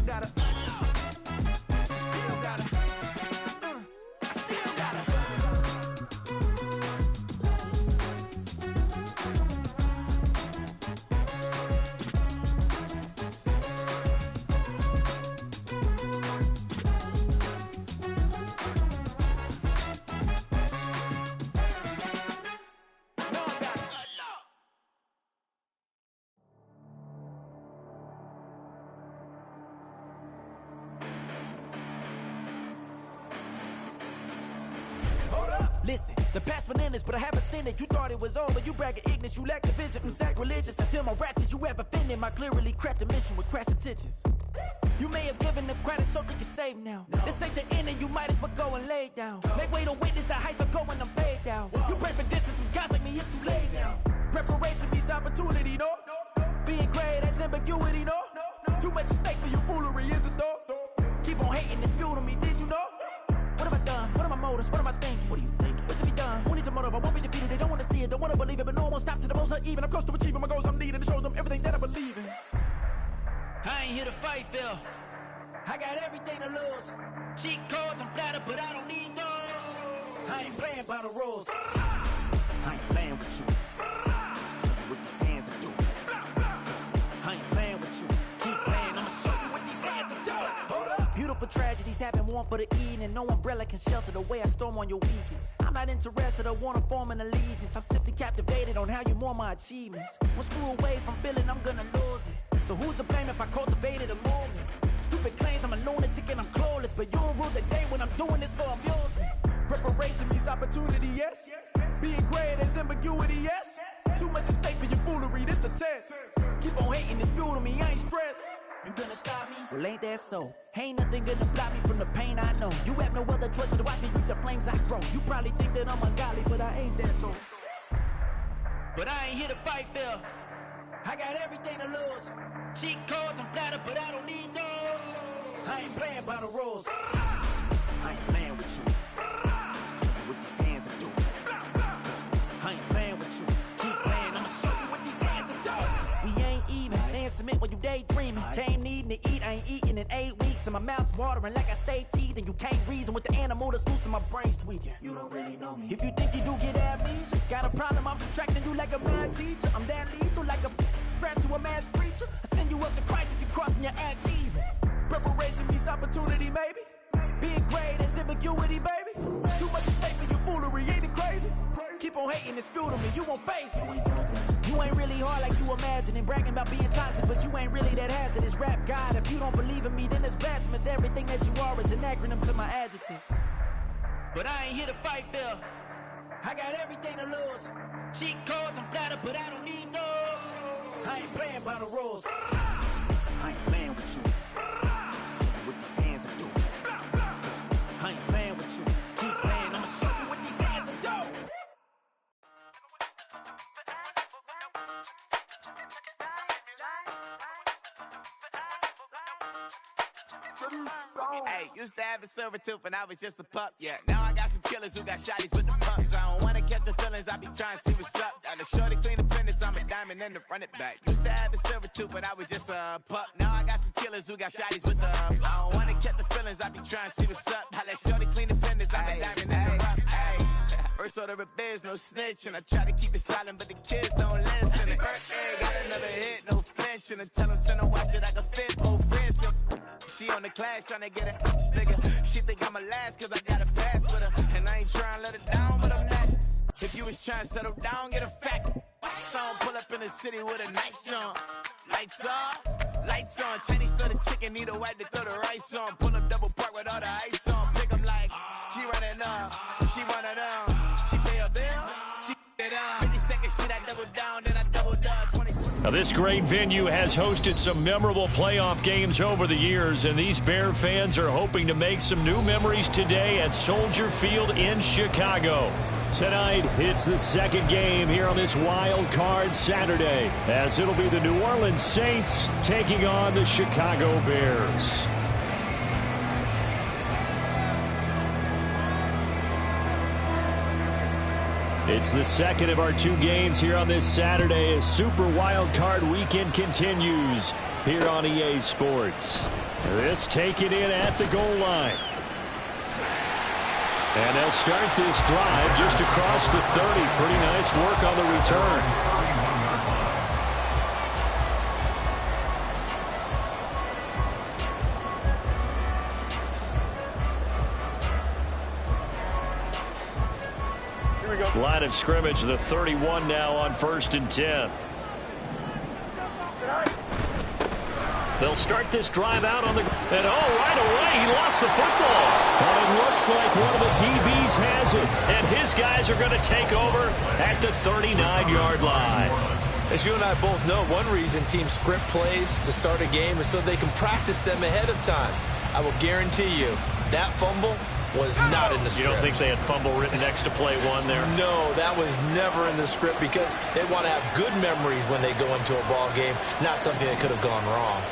gotta, I still gotta, I still gotta. Listen, the past bananas, but I haven't seen it. You thought it was over, you bragging ignorance, you lack the vision from sacrilegious. I feel my ratchets, you have offended my clearly crafted mission with crass intentions. You may have given them credit so they can save now. This ain't the end and you might as well go and lay down. Make way to witness the heights are going, I'm paid down. You pray for distance from guys like me, it's too late now. Preparation beats opportunity, no? Being great, that's ambiguity, no? Too much at stake for your foolery, is it though? Keep on hating, it's fuel to me, did you know? What have I done? What are my motives? What am I thinking? What are you thinking? What's to be done? Who needs a motive? I won't be defeated. They don't want to see it, don't want to believe it, but no one will stop to the most even. I'm close to achieving my goals. I'm needing to show them everything that I believe in. I ain't here to fight, Phil. I got everything to lose. Cheat codes, I'm flattered, but I don't need those. I ain't playing by the rules. I ain't playing with you. Show you what these hands are doing. I ain't playing with you. Keep playing, I'ma show you what these hands are doing. Hold up. Beautiful tragedies happen, one for the eating, and no umbrella can shelter the way I storm on your weekends. I'm not interested, I wanna form an allegiance. I'm simply captivated on how you more my achievements. One screw away from feeling I'm gonna lose it. So who's to blame if I cultivated a movement? Stupid claims I'm a lunatic and I'm clueless, but you'll rule the day when I'm doing this for amusement. Preparation means opportunity, yes. Being great is ambiguity, yes. Too much at stake for your foolery, this a test. Keep on hating, it's fuel to me, I ain't stressed. You gonna stop me? Well, ain't that so? Ain't nothing gonna block me from the pain I know. You have no other choice but to watch me reap the flames I grow. You probably think that I'm ungodly, but I ain't that though. But I ain't here to fight, Phil. I got everything to lose. Cheat codes, I'm flattered, but I don't need those. I ain't playing by the rules. I ain't playing with you. Show you what these hands are doing. I ain't playing with you. Keep playing, I'ma show you what these hands are doing. We ain't even. They ain't submit when you daydreaming. Came needing to eat, I ain't eating in 8 weeks. And my mouth's watering like I stay teeth. And you can't reason with the animal that's loose and my brain's tweaking. You don't really know me. If you think you do get amnesia, got a problem, I'm subtracting you like a mad teacher. I'm that lethal like a threat to a mass preacher. I send you up to Christ if you crossing your act evil. Preparation means opportunity, maybe. Being great is ambiguity, baby. Too much at stake for your foolery, ain't it crazy? Keep on hating, it's fuel to me, you won't face me. You ain't really hard like you imagining. Bragging about being toxic, but you ain't really that hazardous. Rap God, if you don't believe in me, then it's blasphemous. Everything that you are is an acronym to my adjectives. But I ain't here to fight, Phil. I got everything to lose. Cheat codes, I'm flattered, but I don't need those. I ain't playing by the rules. I ain't playing with you. Show you what these hands are doing. I ain't playing with you. Keep playing, I'ma show you what these hands are doing. Hey, used to have a silver tooth when I was just a pup, yeah. Now I got some killers who got shotties with the pumps. I don't wanna catch the feelings, I be trying to see what's up. Got a shorty clean the fitness, I'm a diamond and to run it back. Used to have a silver tooth when I was just a pup. Now I got some killers who got shotties with the I don't wanna catch the feelings, I be trying to see what's up. I let shorty clean the fitness, I'm a diamond and to run it back. First order of biz, no snitch, and I try to keep it silent, but the kids don't listen. And birthday, got another hit, no flinch, and I tell them send a watch that I can fit both wrists. She on the class tryna get a nigga. She think I'm a last cause I got a pass with her. And I ain't tryna let her down, but I'm not. If you was tryna settle down, get a fact. My son pull up in the city with a nice jump. Lights off, lights on. Chinese throw the chicken, need a wipe to throw the rice on. Pull up double park with all the ice on. Pick 'em like, she running up, she running up. She pay her bills, she it up. 52nd Street, I double down, then I doubled up. Now, this great venue has hosted some memorable playoff games over the years, and these Bear fans are hoping to make some new memories today at Soldier Field in Chicago. Tonight, it's the second game here on this Wild Card Saturday, as it'll be the New Orleans Saints taking on the Chicago Bears. It's the second of our 2 games here on this Saturday as Super Wild Card Weekend continues here on EA Sports. This taken in at the goal line. And they'll start this drive just across the 30. Pretty nice work on the return. Line of scrimmage, the 31 now on 1st and 10. They'll start this drive out on the... And right away, he lost the football. But it looks like one of the DBs has it. And his guys are going to take over at the 39-yard line. As you and I both know, one reason teams script plays to start a game is so they can practice them ahead of time. I will guarantee you that fumble was not in the script. You don't think they had fumble written next to play one there? No, that was never in the script because they want to have good memories when they go into a ball game, not something that could have gone wrong.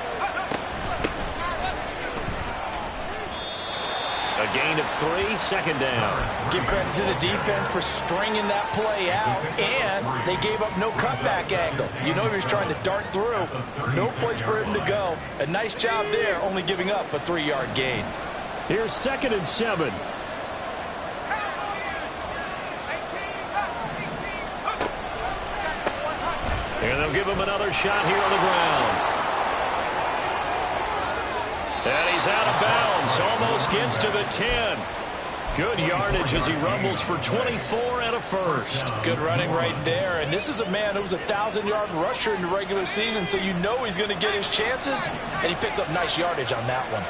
A gain of 3, 2nd down. Give credit to the defense for stringing that play out, and they gave up no cutback angle. You know he was trying to dart through. No place for him to go. A nice job there, only giving up a 3-yard gain. Here's 2nd and 7. And they'll give him another shot here on the ground. And he's out of bounds. Almost gets to the 10. Good yardage as he rumbles for 24 and a first. Good running right there. And this is a man who was a 1,000-yard rusher in the regular season, so you know he's going to get his chances, and he picks up nice yardage on that one.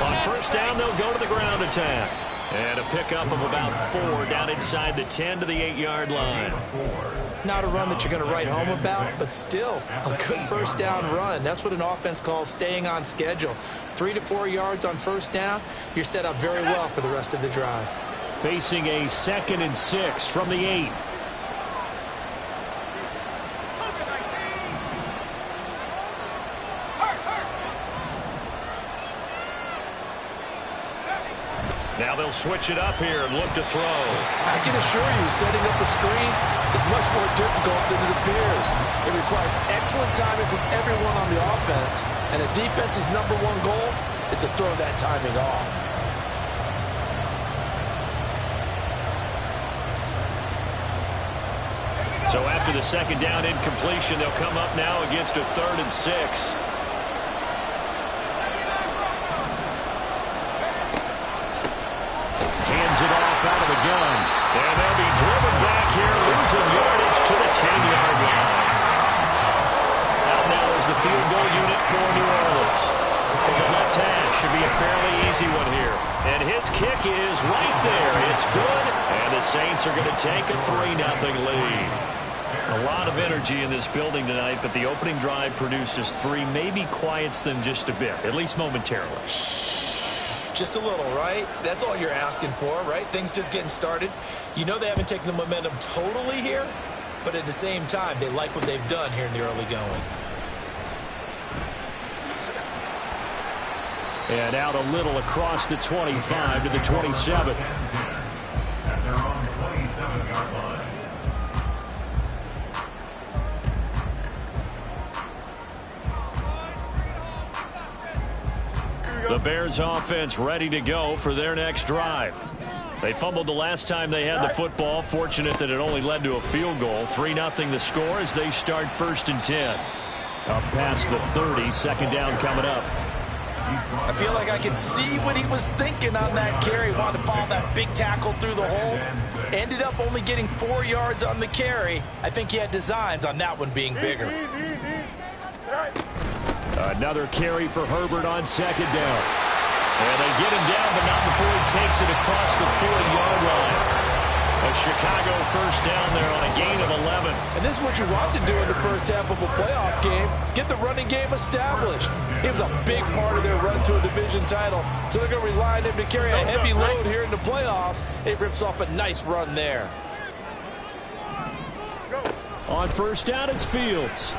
On 1st down, they'll go to the ground attack. And a pickup of about 4 down inside the 10 to the 8-yard line. Not a run that you're going to write home about, but still a good 1st down run. That's what an offense calls staying on schedule. 3 to 4 yards on 1st down, you're set up very well for the rest of the drive. Facing a 2nd and 6 from the 8. Now they'll switch it up here and look to throw. I can assure you, setting up a screen is much more difficult than it appears. It requires excellent timing from everyone on the offense, and the defense's #1 goal is to throw that timing off. So after the 2nd down incompletion, they'll come up now against a 3rd and 6. Hands it off out of the gun. And they'll be driven back here, losing yardage to the 10-yard line. Out now is the field goal unit for New Orleans. From the left hash, should be a fairly easy one here. And his kick is right there. It's good. And the Saints are going to take a 3-0 lead. A lot of energy in this building tonight, but the opening drive produces 3, maybe quiets them just a bit, at least momentarily. Just a little, right? That's all you're asking for, right? Things just getting started. You know they haven't taken the momentum totally here, but at the same time, they like what they've done here in the early going. And out a little across the 25 to the 27. They're on the 27-yard line. The Bears offense ready to go for their next drive. They fumbled the last time they had the football. Fortunate that it only led to a field goal. 3-0 the score as they start 1st and 10. Up past the 30, 2nd down coming up. I feel like I can see what he was thinking on that carry. Wanted to follow that big tackle through the hole. Ended up only getting 4 yards on the carry. I think he had designs on that one being bigger. Another carry for Herbert on 2nd down. And they get him down, but not before he takes it across the 40-yard line. A Chicago 1st down there on a gain of 11. And this is what you want to do in the first half of a playoff game. Get the running game established. He was a big part of their run to a division title. So they're going to rely on him to carry a heavy load here in the playoffs. It rips off a nice run there. On 1st down, it's Fields.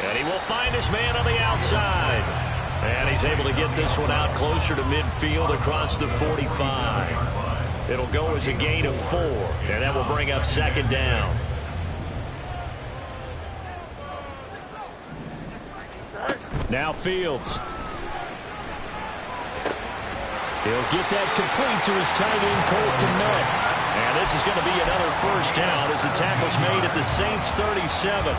And he will find his man on the outside. And he's able to get this one out closer to midfield across the 45. It'll go as a gain of 4, and that will bring up 2nd down. Now Fields. He'll get that complete to his tight end, Cole Kmet. And this is going to be another first down as the tackle's made at the Saints' 37.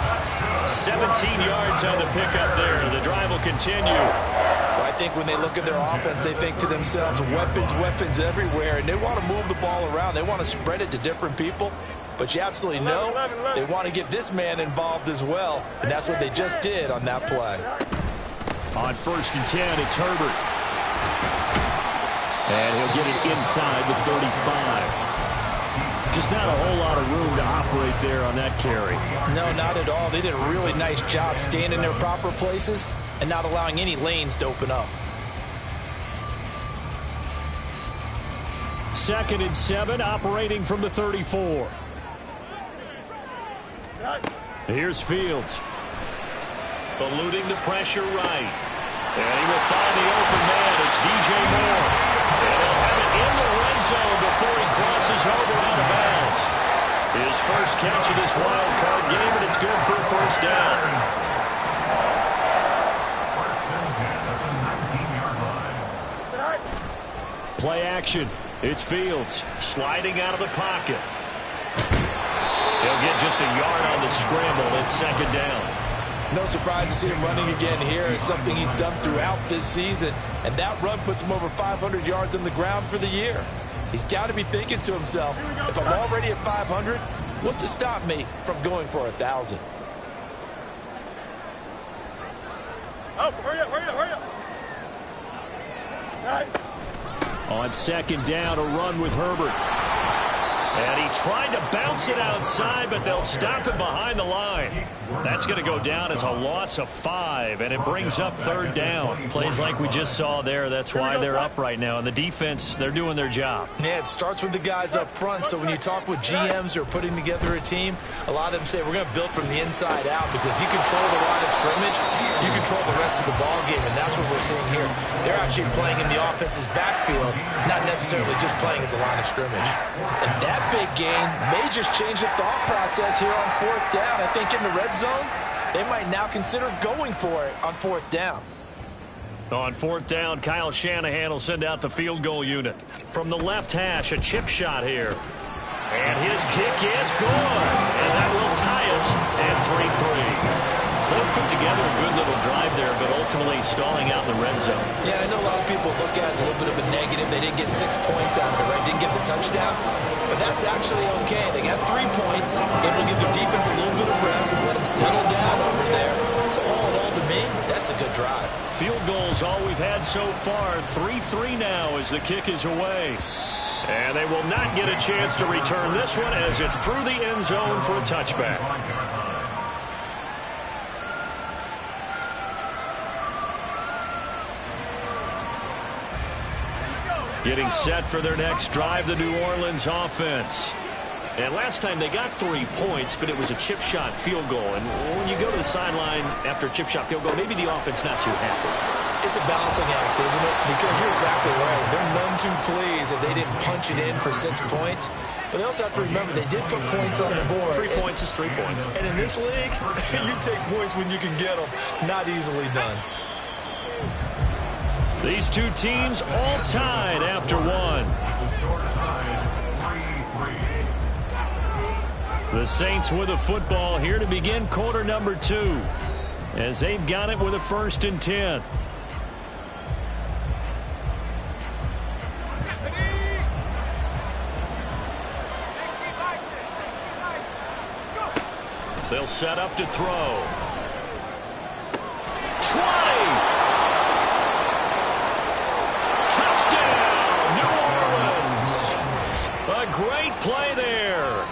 17 yards on the pickup there. The drive will continue. Well, I think when they look at their offense, they think to themselves, weapons, weapons everywhere, and they want to move the ball around. They want to spread it to different people. But you absolutely know they want to get this man involved as well, and that's what they just did on that play. On 1st and 10, it's Herbert. And he'll get it inside the 35. Just not a whole lot of room to operate there on that carry. No, not at all. They did a really nice job staying in their proper places and not allowing any lanes to open up. 2nd and 7, operating from the 34. Here's Fields. Eluding the pressure right. And he will find the open man. It's DJ Moore. And he'll have it in the red zone before he crosses over out of bounds. His first catch of this wild card game, and it's good for a first down. Play action. It's Fields sliding out of the pocket. He'll get just a yard on the scramble. It's 2nd down. No surprise to see him running again here. It's something he's done throughout this season. And that run puts him over 500 yards on the ground for the year. He's got to be thinking to himself, if I'm already at 500, what's to stop me from going for 1,000? Oh, hurry up, hurry up, hurry up. On 2nd down, a run with Herbert. And he tried to bounce it outside, but they'll stop him behind the line. That's going to go down as a loss of 5, and it brings up 3rd down. Plays like we just saw there. That's why they're up right now. And the defense, they're doing their job. Yeah, it starts with the guys up front. So when you talk with GMs who are putting together a team, a lot of them say we're going to build from the inside out, because if you control the line of scrimmage, you control the rest of the ball game, and that's what we're seeing here. They're actually playing in the offense's backfield, not necessarily just playing at the line of scrimmage. And that big gain may just change the thought process here on 4th down. I think in the red zone, they might now consider going for it on 4th down. On 4th down, Kyle Shanahan will send out the field goal unit. From the left hash, a chip shot here. And his kick is good. And that will tie us at 3-3. So they've put together a good little drive there, but ultimately stalling out in the red zone. Yeah, I know a lot of people look at it as a little bit of a negative. They didn't get 6 points out of it, right? Didn't get the touchdown. But that's actually okay. They got 3 points. Able to give their defense a little bit of rest, let them settle down over there. So all in all, to me, that's a good drive. Field goals all we've had so far. 3-3 now as the kick is away. And they will not get a chance to return this one as it's through the end zone for a touchback. Getting set for their next drive, the New Orleans offense. And last time they got 3 points, but it was a chip shot field goal. And when you go to the sideline after a chip shot field goal, maybe the offense not too happy. It's a balancing act, isn't it? Because you're exactly right. They're none too pleased that they didn't punch it in for 6 points. But they also have to remember they did put points on the board. 3 points is 3 points. And in this league, you take points when you can get them. Not easily done. These two teams all tied after 1. The Saints with a football here to begin quarter number 2, as they've got it with a 1st and 10. They'll set up to throw. Try! Touchdown, New Orleans! A great play there.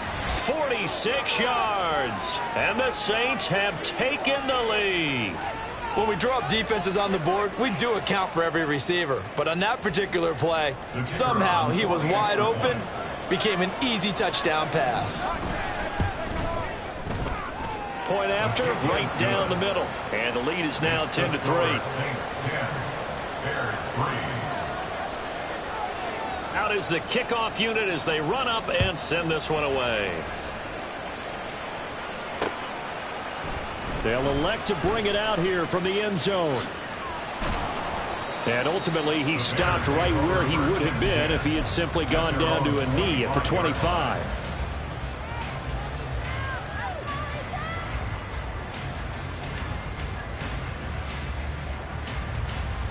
46 yards. And the Saints have taken the lead. When we draw up defenses on the board, we do account for every receiver. But on that particular play, somehow he was wide open, became an easy touchdown pass. Point after, right down the middle. And the lead is now 10-3. Out is the kickoff unit as they run up and send this one away. They'll elect to bring it out here from the end zone. And ultimately, he stopped right where he would have been if he had simply gone down to a knee at the 25.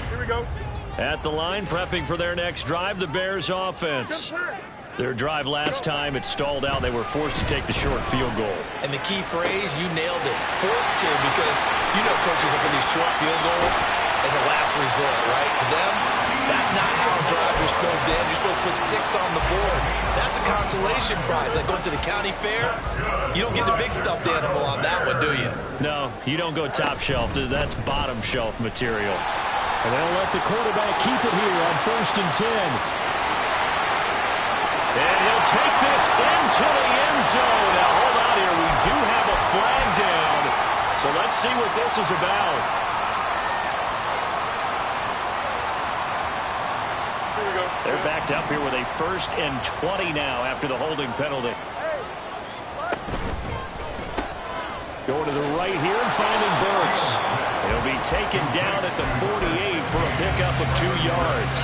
Here we go. At the line, prepping for their next drive, the Bears offense. Their drive last time, it stalled out. They were forced to take the short field goal. And the key phrase, you nailed it. Forced to, because you know coaches look at these short field goals as a last resort, right? To them, that's not how drives are supposed to end. You're supposed to put 6 on the board. That's a consolation prize. Like going to the county fair, you don't get the big stuffed animal on that one, do you? No, you don't go top shelf. That's bottom shelf material. And they'll let the quarterback keep it here on 1st and 10. And he'll take this into the end zone. Now, hold on here. We do have a flag down. So let's see what this is about. Here we go. They're backed up here with a 1st and 20 now after the holding penalty. Going to the right here and finding Burks. He'll be taken down at the 48 for a pickup of 2 yards.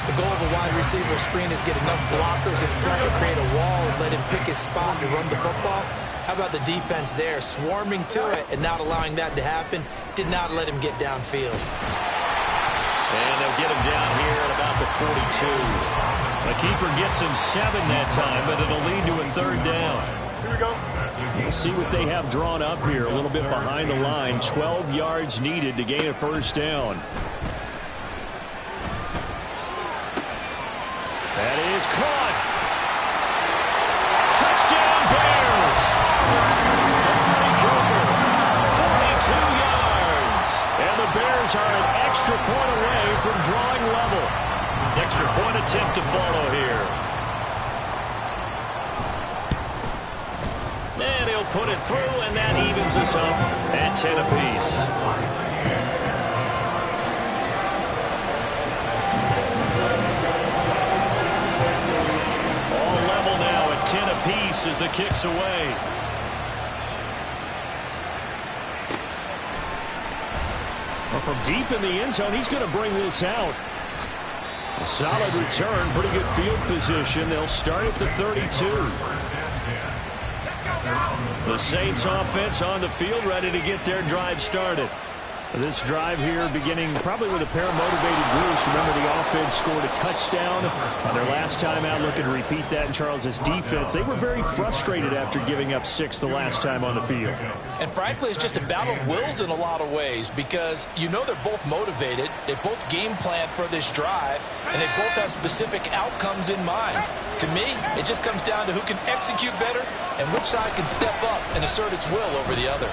The goal of a wide receiver screen is get enough blockers in front to create a wall and let him pick his spot to run the football. How about the defense there, swarming to it and not allowing that to happen? Did not let him get downfield. And they'll get him down here at about the 42. The keeper gets him 7 that time, but it'll lead to a 3rd down. Here we go. We'll see what they have drawn up here, a little bit behind the line. 12 yards needed to gain a 1st down. That is caught. Touchdown Bears. 42 yards. And the Bears are an extra point away from drawing level. Extra point attempt to follow here. And he'll put it through, and that evens us up at 10 apiece. Apiece as the kick's away. Well, from deep in the end zone, he's going to bring this out. A solid return, pretty good field position. They'll start at the 32. The Saints offense on the field, ready to get their drive started. This drive here beginning probably with a pair of motivated groups. Remember, the offense scored a touchdown on their last time out. Looking to repeat that in Charles's defense. They were very frustrated after giving up 6 the last time on the field. And frankly, it's just a battle of wills in a lot of ways, because you know they're both motivated. They both game plan for this drive, and they both have specific outcomes in mind. To me, it just comes down to who can execute better and which side can step up and assert its will over the other.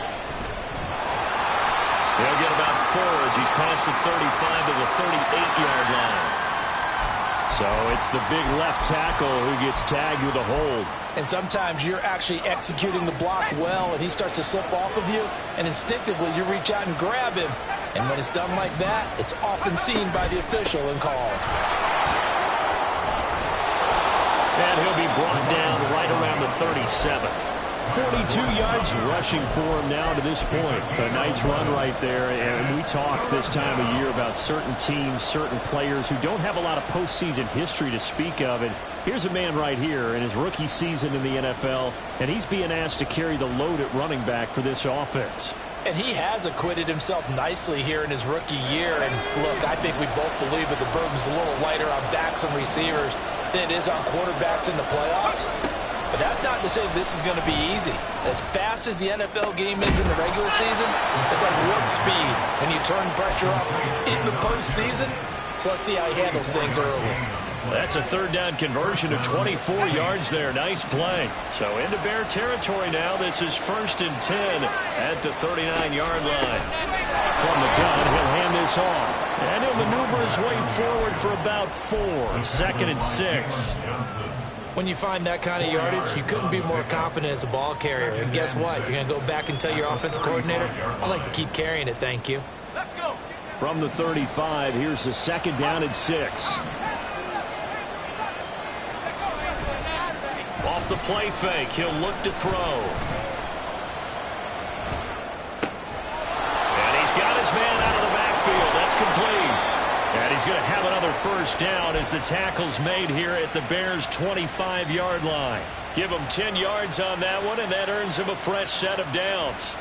He'll get about 4 as he's past the 35 to the 38-yard line. So it's the big left tackle who gets tagged with a hold. And sometimes you're actually executing the block well, and he starts to slip off of you, and instinctively you reach out and grab him. And when it's done like that, it's often seen by the official and called. And he'll be brought down right around the 37. 42 yards rushing for him now to this point. A nice run right there. And we talked this time of year about certain teams, certain players who don't have a lot of postseason history to speak of. And here's a man right here in his rookie season in the NFL, and he's being asked to carry the load at running back for this offense. And he has acquitted himself nicely here in his rookie year. And look, I think we both believe that the burden's a little lighter on backs and receivers than it is on quarterbacks in the playoffs. But that's not to say this is going to be easy. As fast as the NFL game is in the regular season, it's like warp speed when you turn pressure up in the postseason. So let's see how he handles things early. That's a 3rd down conversion of 24 yards there. Nice play. So into Bear territory now. This is 1st and 10 at the 39-yard line. From the gun, he'll hand this off. And he'll maneuver his way forward for about 4. 2nd and 6. When you find that kind of yardage, you couldn't be more confident as a ball carrier. And guess what? You're going to go back and tell your offensive coordinator, I'd like to keep carrying it, thank you. Let's go. From the 35, here's the 2nd down and 6. Off the play fake, he'll look to throw. complete. And he's going to have another first down as the tackle's made here at the Bears' 25-yard line. Give him 10 yards on that one, and that earns him a fresh set of downs.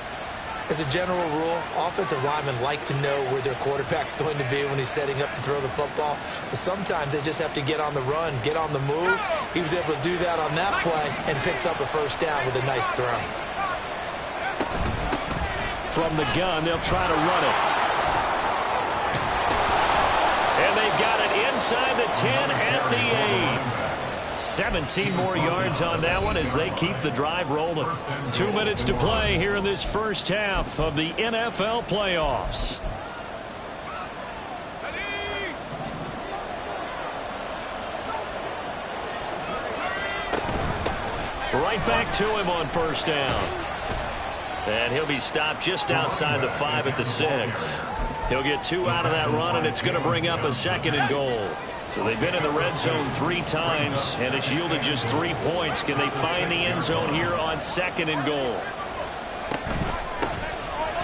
As a general rule, offensive linemen like to know where their quarterback's going to be when he's setting up to throw the football. But sometimes they just have to get on the run, get on the move. He was able to do that on that play and picks up a first down with a nice throw. From the gun, they'll try to run it. And they've got it inside the 10 at the 8. 17 more yards on that one as they keep the drive rolling. 2 minutes to play here in this first half of the NFL playoffs. Right back to him on first down. And he'll be stopped just outside the 5 at the 6. He'll get 2 out of that run, and it's going to bring up a 2nd and goal. So they've been in the red zone 3 times, and it's yielded just 3 points. Can they find the end zone here on 2nd and goal?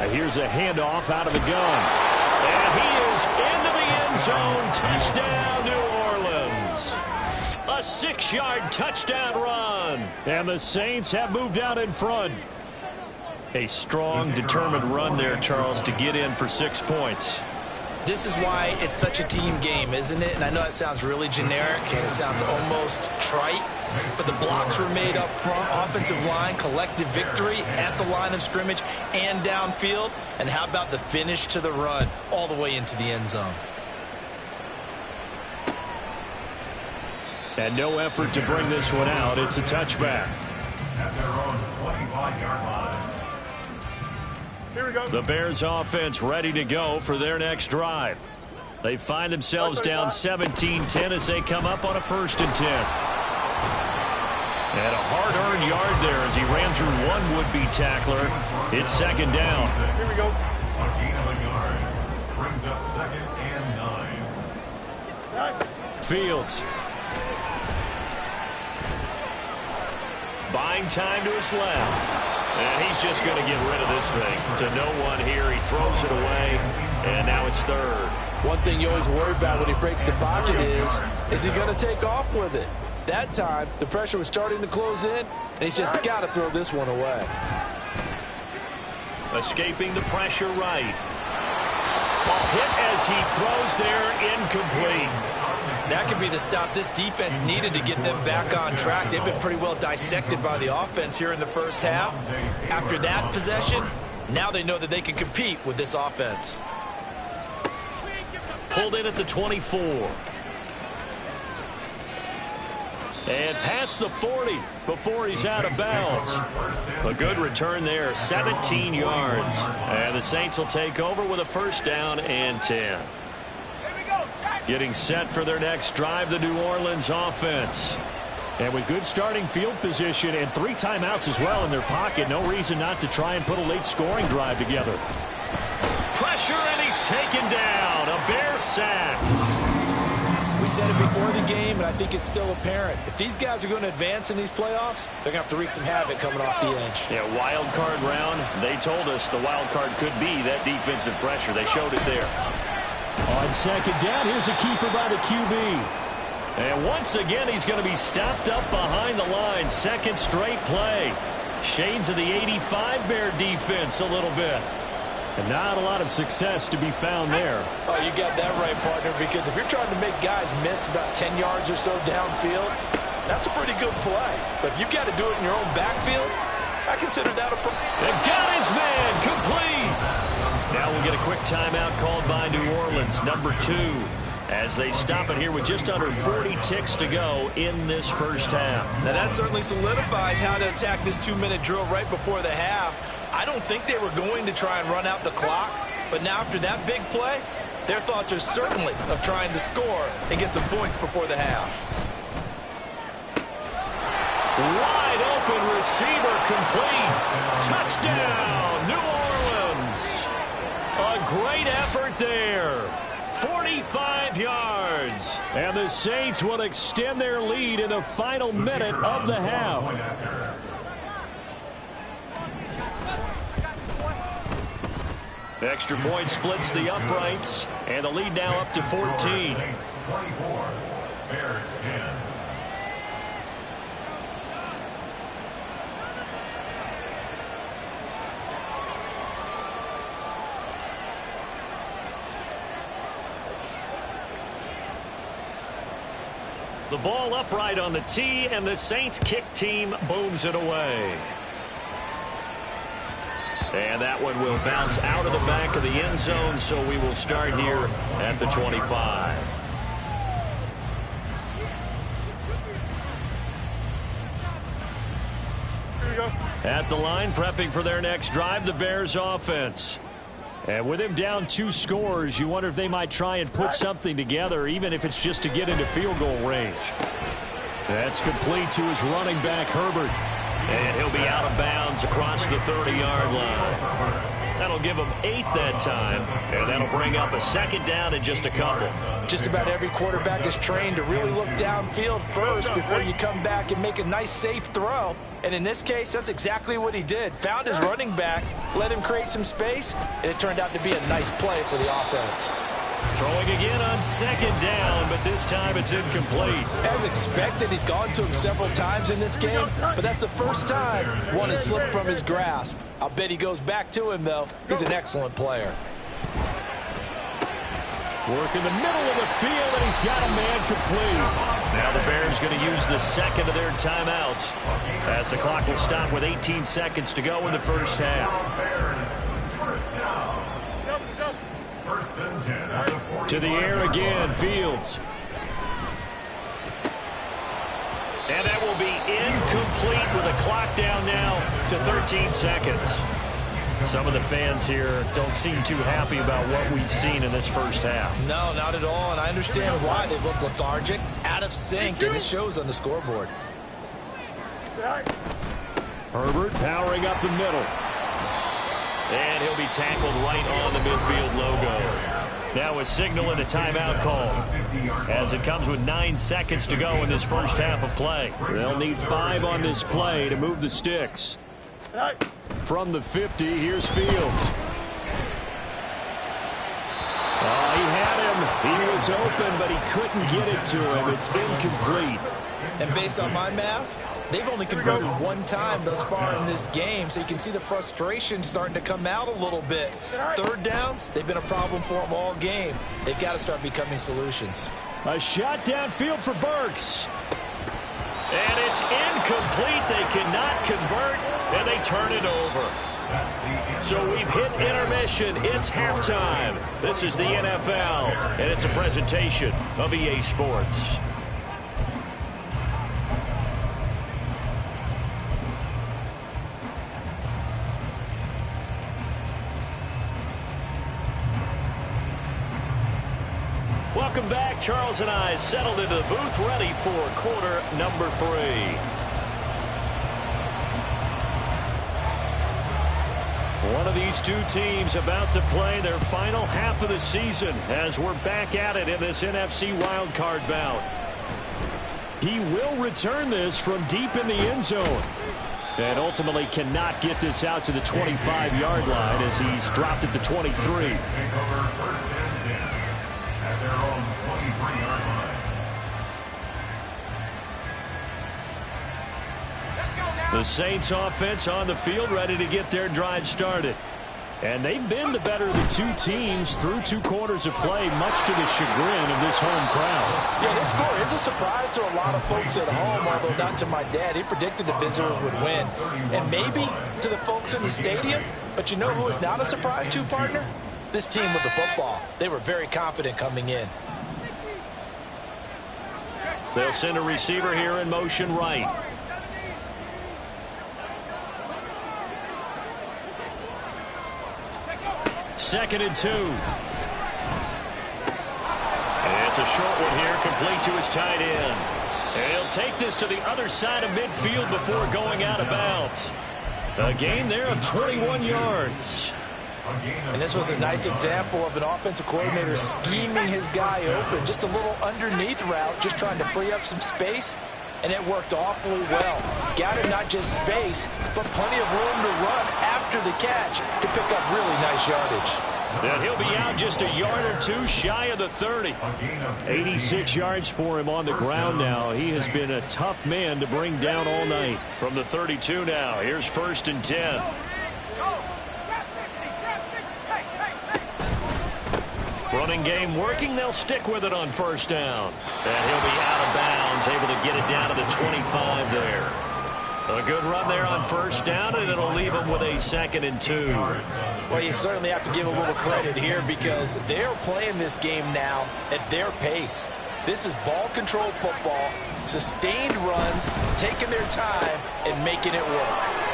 And here's a handoff out of the gun. And he is into the end zone. Touchdown, New Orleans. A 6-yard touchdown run. And the Saints have moved out in front. A strong, determined run there, Charles, to get in for 6 points. This is why it's such a team game, isn't it? And I know it sounds really generic and it sounds almost trite, but the blocks were made up front, offensive line, collective victory at the line of scrimmage and downfield. And how about the finish to the run all the way into the end zone? And no effort to bring this one out. It's a touchback. At their own 25-yard line. Here we go. The Bears offense ready to go for their next drive. They find themselves down 17-10 as they come up on a 1st and 10. And a hard-earned yard there as he ran through one would-be tackler. It's 2nd down. Here we go. A gain of a yard. Brings up 2nd and 9. Fields. Buying time to his left. And he's just going to get rid of this thing. To no one here. He throws it away. And now it's 3rd. One thing you always worry about when he breaks the pocket is he going to take off with it? That time, the pressure was starting to close in, and he's just got to throw this one away. Escaping the pressure right. Ball hit as he throws there, incomplete. That could be the stop this defense needed to get them back on track. They've been pretty well dissected by the offense here in the first half. After that possession, now they know that they can compete with this offense. Pulled in at the 24. And past the 40 before he's out of bounds. A good return there, 17 yards. And the Saints will take over with a 1st down and 10. Getting set for their next drive, the New Orleans offense. And with good starting field position and 3 timeouts as well in their pocket, no reason not to try and put a late scoring drive together. Pressure, and he's taken down. A Bear sack. We said it before the game, and I think it's still apparent. If these guys are going to advance in these playoffs, they're going to have to wreak some havoc coming off the edge. Yeah, wild card round. They told us the wild card could be that defensive pressure. They showed it there. On 2nd down, here's a keeper by the QB. And once again, he's going to be stopped up behind the line. 2nd straight play. Shades of the 85 Bear defense a little bit. And not a lot of success to be found there. Oh, you got that right, partner, because if you're trying to make guys miss about 10 yards or so downfield, that's a pretty good play. But if you've got to do it in your own backfield, I consider that a... And got his man complete. Now we'll get a quick timeout called by New Orleans, number 2, as they stop it here with just under 40 ticks to go in this first half. Now that certainly solidifies how to attack this 2-minute drill right before the half. I don't think they were going to try and run out the clock, but now after that big play, their thoughts are certainly of trying to score and get some points before the half. Wide open receiver complete. Touchdown, New Orleans. A great effort there. 45 yards. And the Saints will extend their lead in the final minute of the half. Extra point splits the uprights, and the lead now up to 14. Saints 24, Bears 10. The ball upright on the tee, and the Saints kick team booms it away. And that one will bounce out of the back of the end zone, so we will start here at the 25. Here we go. At the line, prepping for their next drive, the Bears offense. And with him down 2 scores, you wonder if they might try and put something together, even if it's just to get into field goal range. That's complete to his running back, Herbert. And he'll be out of bounds across the 30-yard line. That'll give him 8 that time, and that'll bring up a second down in just a couple. Just about every quarterback is trained to really look downfield first before you come back and make a nice, safe throw. And in this case, that's exactly what he did. Found his running back, let him create some space, and it turned out to be a nice play for the offense. Throwing again on second down, but this time it's incomplete. As expected, he's gone to him several times in this game, but that's the first time one has slipped from his grasp. I'll bet he goes back to him, though. He's an excellent player. Work in the middle of the field, and he's got a man complete. Now the Bears going to use the second of their timeouts, as the clock will stop with 18 seconds to go in the first half. First down. First and 10 at the 45. To the air again, Fields. And that will be incomplete with a clock down now to 13 seconds. Some of the fans here don't seem too happy about what we've seen in this first half. No, not at all, and I understand why. They look lethargic, out of sync, and it shows on the scoreboard. Herbert powering up the middle. And he'll be tackled right on the midfield logo. Now a signal and a timeout call, as it comes with 9 seconds to go in this first half of play. They'll need 5 on this play to move the sticks. From the 50, here's Fields. Oh, he had him. He was open, but he couldn't get it to him. It's incomplete. And based on my math, they've only converted 1 time thus far in this game, so you can see the frustration starting to come out a little bit. Third downs, they've been a problem for them all game. They've got to start becoming solutions. A shot downfield for Burks. And it's incomplete. They cannot convert, and they turn it over. So we've hit intermission. It's halftime. This is the NFL, and it's a presentation of EA Sports. Welcome back. Charles and I settled into the booth, ready for quarter number 3. One of these two teams about to play their final half of the season as we're back at it in this NFC wildcard bout. He will return this from deep in the end zone, and ultimately cannot get this out to the 25-yard line as he's dropped at the 23. The Saints offense on the field, ready to get their drive started. And they've been the better of the two teams through 2 quarters of play, much to the chagrin of this home crowd. Yeah, this score is a surprise to a lot of folks at home, although not to my dad. He predicted the visitors would win. And maybe to the folks in the stadium. But you know who is not a surprise to, partner? This team with the football. They were very confident coming in. They'll send a receiver here in motion right. Second and 2. It's a short one here, complete to his tight end. And he'll take this to the other side of midfield before going out of bounds. A gain there of 21 yards. And this was a nice example of an offensive coordinator scheming his guy open. Just a little underneath route, just trying to free up some space. And it worked awfully well. Got him not just space, but plenty of room to run after after the catch to pick up really nice yardage. And he'll be out just a yard or two shy of the 30. 86 yards for him on the ground now. He has been a tough man to bring down all night. From the 32 now, here's 1st and 10. Running game working. They'll stick with it on 1st down. And he'll be out of bounds, able to get it down to the 25 there. A good run there on 1st down, and it'll leave them with a 2nd and 2. Well, you certainly have to give a little credit here because they're playing this game now at their pace. This is ball control football, sustained runs, taking their time, and making it work.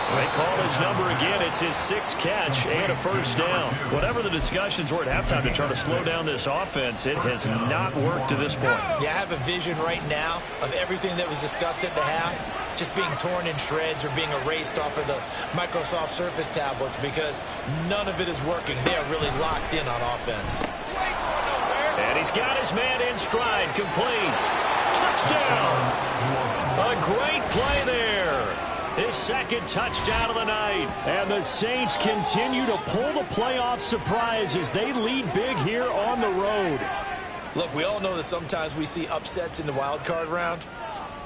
They call his number again. It's his 6th catch and a 1st down. Whatever the discussions were at halftime to try to slow down this offense, it has not worked to this point. Yeah, I have a vision right now of everything that was discussed at the half just being torn in shreds or being erased off of the Microsoft Surface tablets because none of it is working. They are really locked in on offense. And he's got his man in stride, complete. Touchdown! A great play there. His 2nd touchdown of the night. And the Saints continue to pull the playoff surprise as they lead big here on the road. Look, we all know that sometimes we see upsets in the wild card round.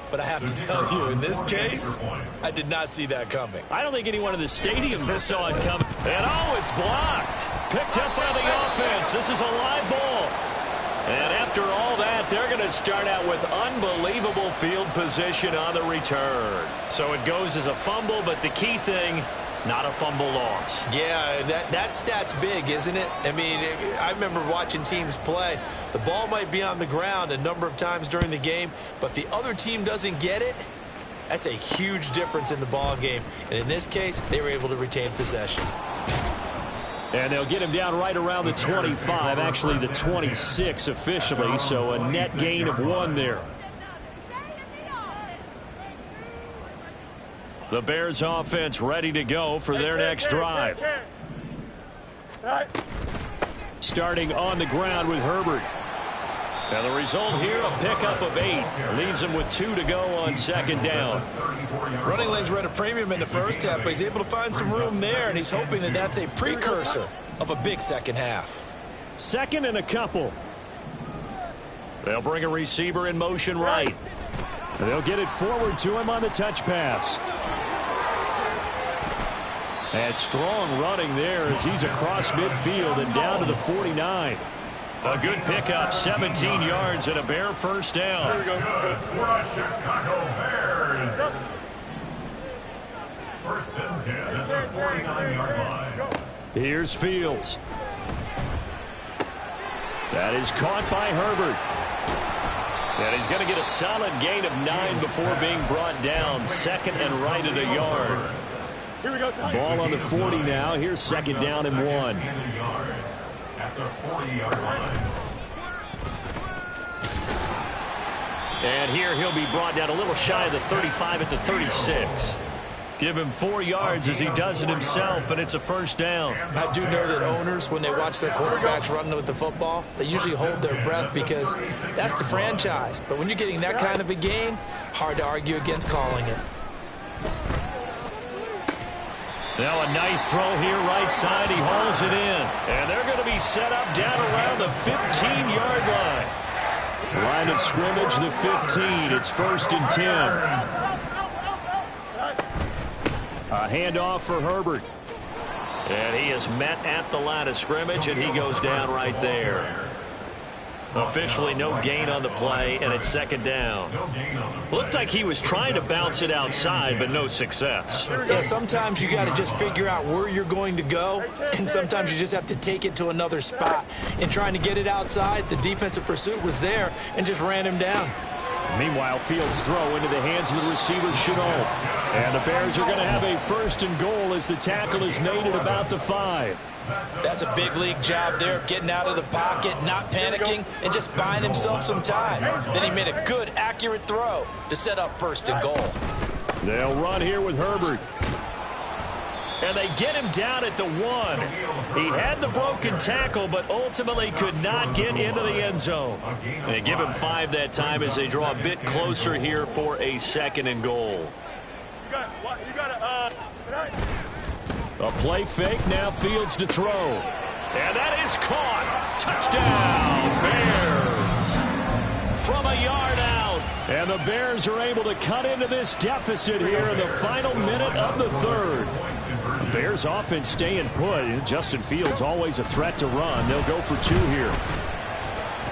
But I have to tell you, in this case, I did not see that coming. I don't think anyone in the stadium saw it coming. And oh, it's blocked. Picked up by the offense. This is a live ball. And after all that, they're going to start out with unbelievable field position on the return. So it goes as a fumble, but the key thing, not a fumble loss. Yeah, that stat's big, isn't it? I mean, I remember watching teams play. The ball might be on the ground a number of times during the game, but if the other team doesn't get it, that's a huge difference in the ball game. And in this case, they were able to retain possession. And they'll get him down right around the 25, actually the 26 officially, so a net gain of 1 there. The Bears offense ready to go for their next drive. Starting on the ground with Herbert. And the result here, a pickup of 8. Leaves him with 2 to go on 2nd down. Running lanes were at a premium in the first half, but he's able to find some room there, and he's hoping that that's a precursor of a big second half. 2nd and a couple. They'll bring a receiver in motion right. And they'll get it forward to him on the touch pass. And strong running there as he's across midfield and down to the 49. A good pickup, 17 yards and a Bear 1st down. There we go. Chicago Bears. 1st and 10 at the 49-yard line. Here's Fields. That is caught by Herbert. And he's going to get a solid gain of 9 before being brought down. 2nd and right at a yard. Here we go. Ball on the 40 now. Here's 2nd down and 1. At the 40-yard line. And here he'll be brought down a little shy of the 35 at the 36. Give him 4 yards as he does it himself, and it's a 1st down. I do know that owners, when they watch their quarterbacks running with the football, they usually hold their breath because that's the franchise. But when you're getting that kind of a gain, hard to argue against calling it. Now a nice throw here right side. He hauls it in. And they're going to be set up down around the 15-yard line. Line of scrimmage, the 15. It's 1st and 10. A handoff for Herbert. And he is met at the line of scrimmage, and he goes down right there. Officially no gain on the play, and it's 2nd down. Looked like he was trying to bounce it outside, but no success. Yeah, sometimes you got to just figure out where you're going to go, and sometimes you just have to take it to another spot. In trying to get it outside, the defensive pursuit was there and just ran him down. Meanwhile, Fields' throw into the hands of the receiver, Chenault. And the Bears are going to have a 1st and goal as the tackle is made at about the 5. That's a big league job there of getting out of the pocket, not panicking, and just buying himself some time. Then he made a good, accurate throw to set up 1st and goal. They'll run here with Herbert. And they get him down at the 1. He had the broken tackle, but ultimately could not get into the end zone. They give him 5 that time as they draw a bit closer here for a 2nd and goal. You got A play fake, now Fields to throw. And that is caught. Touchdown, Bears. From a yard out. And the Bears are able to cut into this deficit here in the final minute of the third. The Bears offense staying put. Justin Fields always a threat to run. They'll go for 2 here.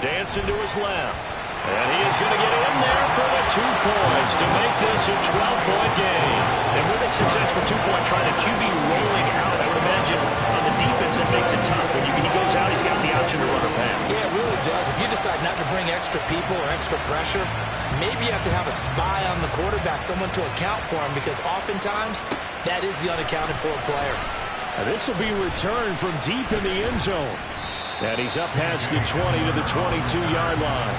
Dancing to his left. And he is going to get in there for the 2 points to make this a 12-point game. And with a successful 2-point try, the QB rolling out, I would imagine on the defense that makes it tough. When he goes out, he's got the option to run or pass. Yeah, it really does. If you decide not to bring extra people or extra pressure, maybe you have to have a spy on the quarterback, someone to account for him, because oftentimes that is the unaccounted for player. Now this will be returned from deep in the end zone. And he's up past the 20 to the 22-yard line.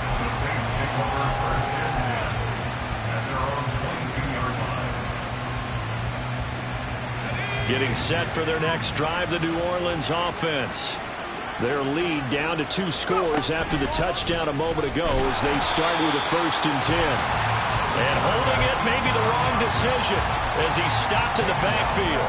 Getting set for their next drive, the New Orleans offense. Their lead down to 2 scores after the touchdown a moment ago as they start with a 1st and 10. And holding it may be the wrong decision as he stopped in the backfield.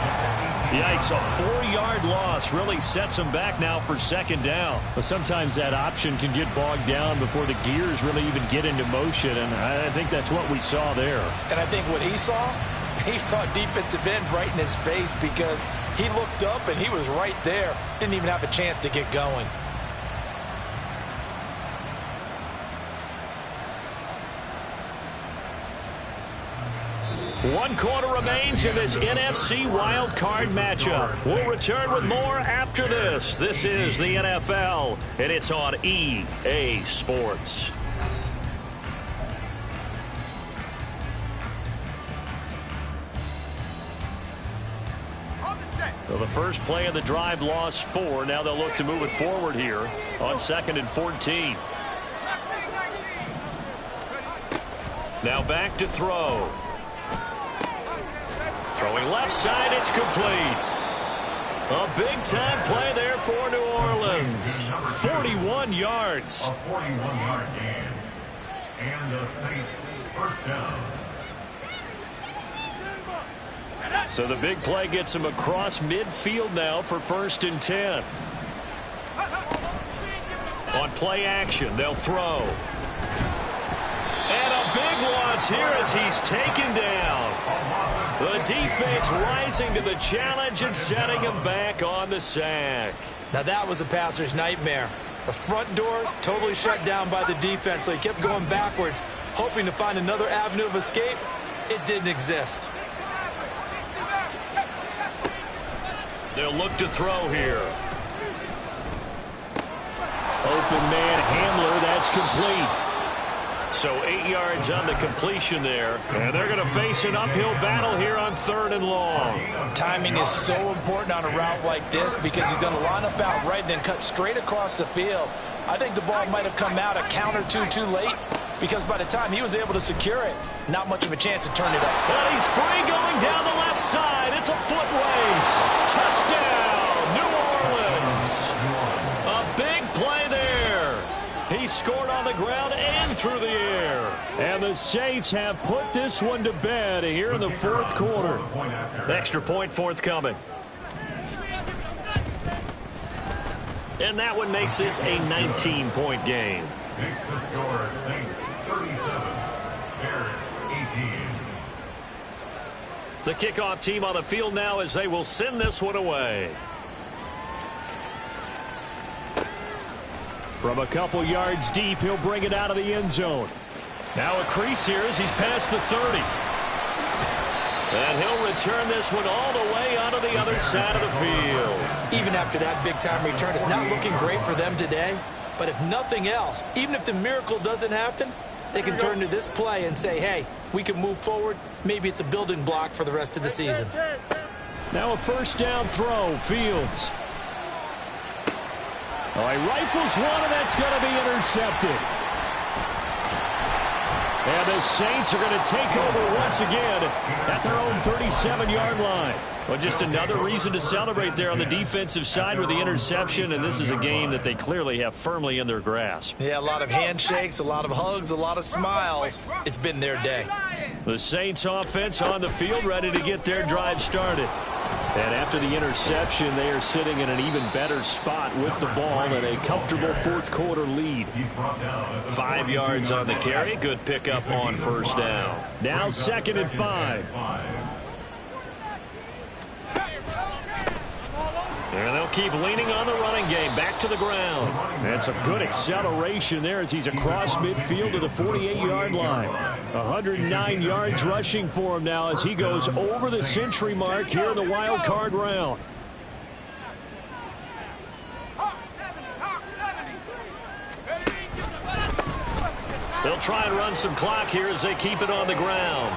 Yikes, a 4-yard loss really sets him back now for 2nd down. But sometimes that option can get bogged down before the gears really even get into motion, and I think that's what we saw there. And I think what he saw defensive end right in his face, because he looked up and he was right there. Didn't even have a chance to get going. One quarter remains in this NFC wildcard matchup. We'll return with more after this. This is the NFL, and it's on EA Sports. Well, the first play of the drive lost 4. Now they'll look to move it forward here on 2nd and 14. Now back to throw. Throwing left side, it's complete. A big-time play there for New Orleans. 41 yards. A 41-yard gain. And the Saints first down. So the big play gets him across midfield now for 1st and 10. On play action, they'll throw. And a big loss here as he's taken down. The defense rising to the challenge and setting him back on the sack. Now that was a passer's nightmare. The front door totally shut down by the defense, so he kept going backwards, hoping to find another avenue of escape. It didn't exist. They'll look to throw here. Open man Hamler, that's complete. So 8 yards on the completion there. And they're going to face an uphill battle here on 3rd and long. Timing is so important on a route like this because he's going to line up out right and then cut straight across the field. I think the ball might have come out a count or two too late because by the time he was able to secure it, not much of a chance to turn it up. But he's free going down the left side. It's a foot race. Touchdown, New Orleans. A big play there. He scored on the ground and through the air. And the Saints have put this one to bed here in the 4th quarter. Extra point forthcoming. And that one makes this a 19-point game. Makes the score Saints 37, Bears 18. The kickoff team on the field now as they will send this one away. From a couple yards deep, he'll bring it out of the end zone. Now a crease here as he's past the 30. And he'll return this one all the way onto the other side of the field. Even after that big-time return, it's not looking great for them today. But if nothing else, even if the miracle doesn't happen, they can turn to this play and say, hey, we can move forward. Maybe it's a building block for the rest of the season. Now a 1st down throw, Fields. Oh, he rifles one, and that's going to be intercepted. And the Saints are going to take over once again at their own 37-yard line. Well, just another reason to celebrate there on the defensive side with the interception, and this is a game that they clearly have firmly in their grasp. Yeah, a lot of handshakes, a lot of hugs, a lot of smiles. It's been their day. The Saints offense on the field ready to get their drive started. And after the interception, they are sitting in an even better spot with the ball and a comfortable fourth-quarter lead. 5 yards on the carry. Good pickup on first down. Now 2nd and 5. And they'll keep leaning on the running game. Back to the ground. And some good acceleration there as he's across midfield to the 48-yard line. 109 yards rushing for him now as he goes over the century mark here in the wild card round. They'll try and run some clock here as they keep it on the ground.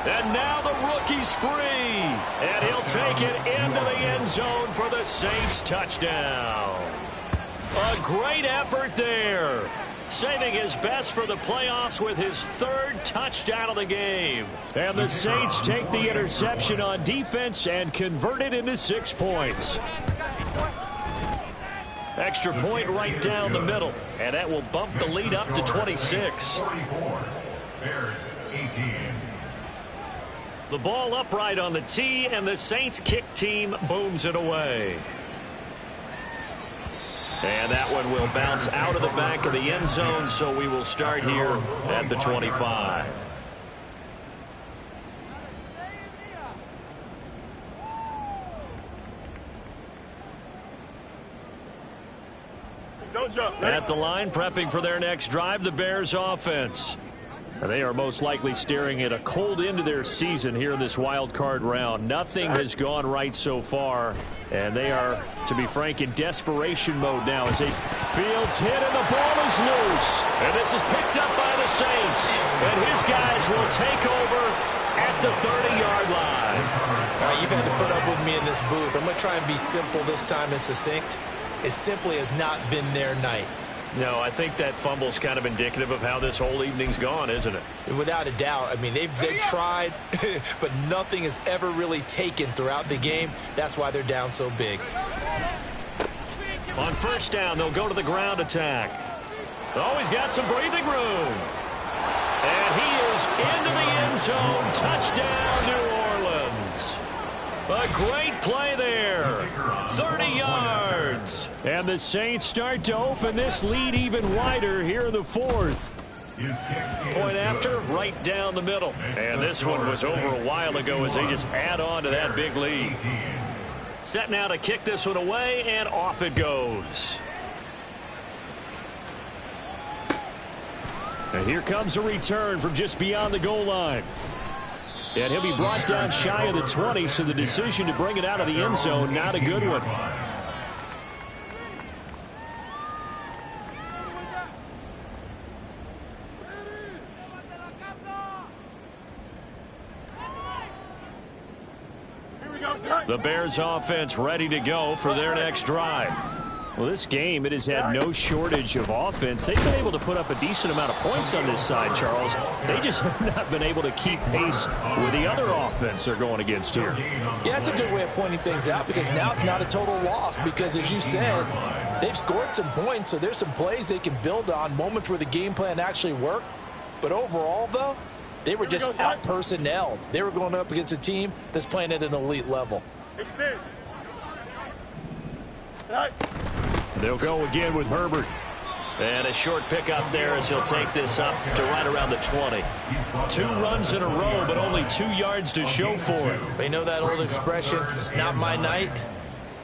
And now the rookie's free. And he'll take it into the end zone for the Saints touchdown. A great effort there. Saving his best for the playoffs with his 3rd touchdown of the game. And the Saints take the interception on defense and convert it into 6 points. Extra point right down the middle. And that will bump the lead up to 26. 44. Bears 18. The ball upright on the tee, and the Saints kick team booms it away. And that one will bounce out of the back of the end zone, so we will start here at the 25. Don't jump. At the line, prepping for their next drive, the Bears offense. They are most likely staring at a cold end to their season here in this wild card round. Nothing has gone right so far, and they are, to be frank, in desperation mode now as Fields hit and the ball is loose. And this is picked up by the Saints, and his guys will take over at the 30-yard line. All right, you've had to put up with me in this booth. I'm going to try and be simple this time and succinct. It simply has not been their night. No, I think that fumble's kind of indicative of how this whole evening's gone, isn't it? Without a doubt. I mean, they've tried, but nothing has ever really taken throughout the game. That's why they're down so big. On first down, they'll go to the ground attack. Oh, he's got some breathing room. And he is into the end zone. Touchdown, New Orleans. A great play there. 30 yards. And the Saints start to open this lead even wider here in the 4th. Point after, right down the middle. And this one was over a while ago as they just add on to that big lead. Set now to kick this one away, and off it goes. And here comes a return from just beyond the goal line. And he'll be brought down shy of the 20, so the decision to bring it out of the end zone, not a good one. The Bears offense ready to go for their next drive. Well, this game, it has had no shortage of offense. They've been able to put up a decent amount of points on this side, Charles. They just have not been able to keep pace with the other offense they're going against here. Yeah, that's a good way of pointing things out because now it's not a total loss because, as you said, they've scored some points, so there's some plays they can build on, moments where the game plan actually worked. But overall, though, they were just out-personnelled. They were going up against a team that's playing at an elite level. They'll go again with Herbert. And a short pickup there as he'll take this up to right around the 20. 2 runs in a row, but only 2 yards to show for it. You know that old expression, it's not my night?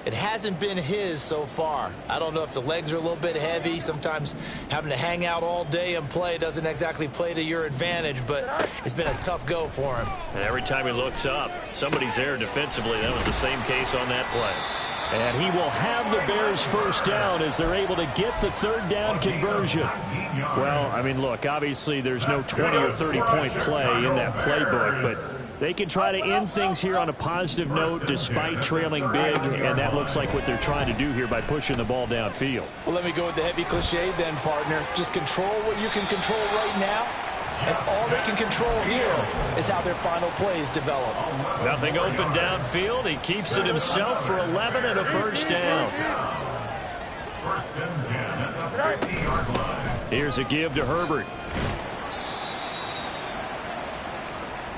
It hasn't been his so far. I don't know if the legs are a little bit heavy. Sometimes having to hang out all day and play doesn't exactly play to your advantage, but it's been a tough go for him. And every time he looks up, somebody's there defensively. That was the same case on that play. And he will have the Bears first down as they're able to get the 3rd down conversion. Well, I mean, look, obviously there's no 20 or 30-point play in that playbook, but they can try to end things here on a positive note despite trailing big, and that looks like what they're trying to do here by pushing the ball downfield. Well, let me go with the heavy cliche then, partner. Just control what you can control right now, and all they can control here is how their final plays develop. Nothing open downfield. He keeps it himself for 11 and a first down. First and 10 at the 50-yard line. Here's a give to Herbert.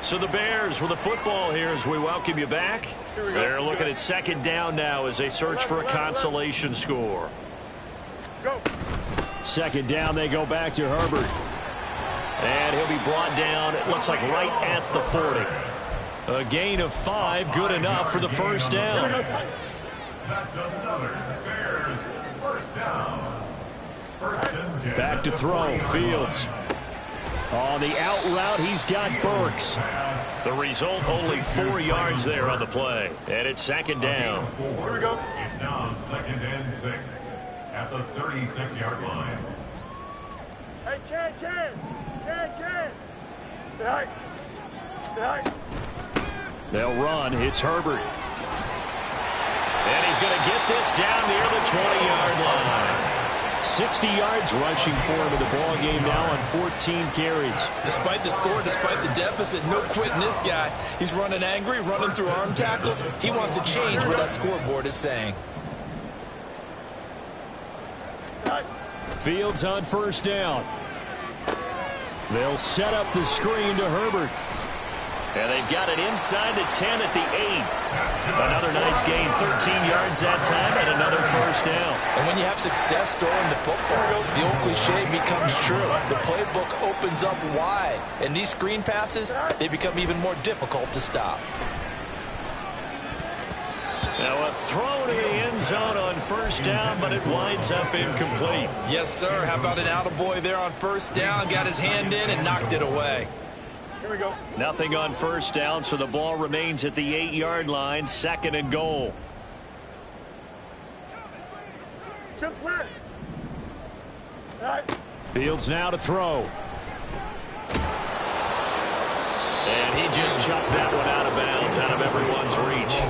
So the Bears with the football here as we welcome you back. They're looking at second down now as they search for a consolation score. Go. Second down, they go back to Herbert. And he'll be brought down, it looks like right at the 40. A gain of 5, good enough for the first down. That's another Bears first down. First and 10. Back to throw, Fields. On the out route, he's got Burks. The result, only 4 yards there on the play. And it's second down. Here we go. It's now second and 6 at the 36-yard line. Hey, Ken. Behind. They'll run. It's Herbert. And he's going to get this down near the 20-yard line. 60 yards rushing for him in the ball game now on 14 carries. Despite the score, despite the deficit, no quitting this guy. He's running angry, running through arm tackles. He wants to change what that scoreboard is saying. Fields on first down. They'll set up the screen to Herbert. And they've got it inside the 10 at the 8. Another nice gain, 13 yards that time, and another first down. And when you have success throwing the football, the old cliche becomes true. The playbook opens up wide, and these screen passes, they become even more difficult to stop. Now a throw to the end zone on first down, but it winds up incomplete. Yes, sir. How about an attaboy there on first down? Got his hand in and knocked it away. Here we go. Nothing on first down, so the ball remains at the 8-yard line, second and goal. Chip slant. Fields now to throw. And he just chucked that one out of bounds, out of everyone's reach.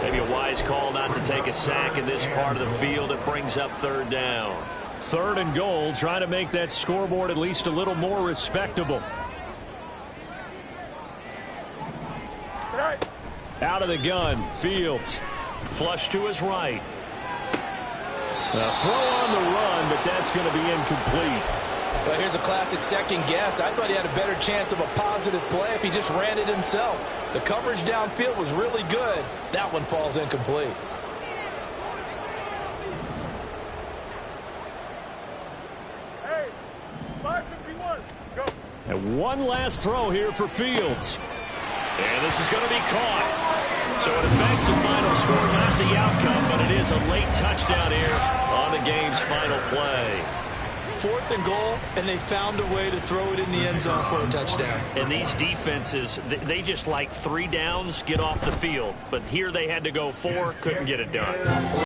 Maybe a wise call not to take a sack in this part of the field. It brings up third down. Third and goal, trying to make that scoreboard at least a little more respectable. Out of the gun, Fields. Flush to his right. A throw on the run, but that's going to be incomplete. Well, here's a classic second guess. I thought he had a better chance of a positive play if he just ran it himself. The coverage downfield was really good. That one falls incomplete. Hey, 551. Go. And one last throw here for Fields. And this is going to be caught. So it affects the final score, not the outcome, but it is a late touchdown here on the game's final play. 4th and goal, and they found a way to throw it in the end zone for a touchdown. And these defenses, they just like 3 downs, get off the field. But here they had to go 4, couldn't get it done.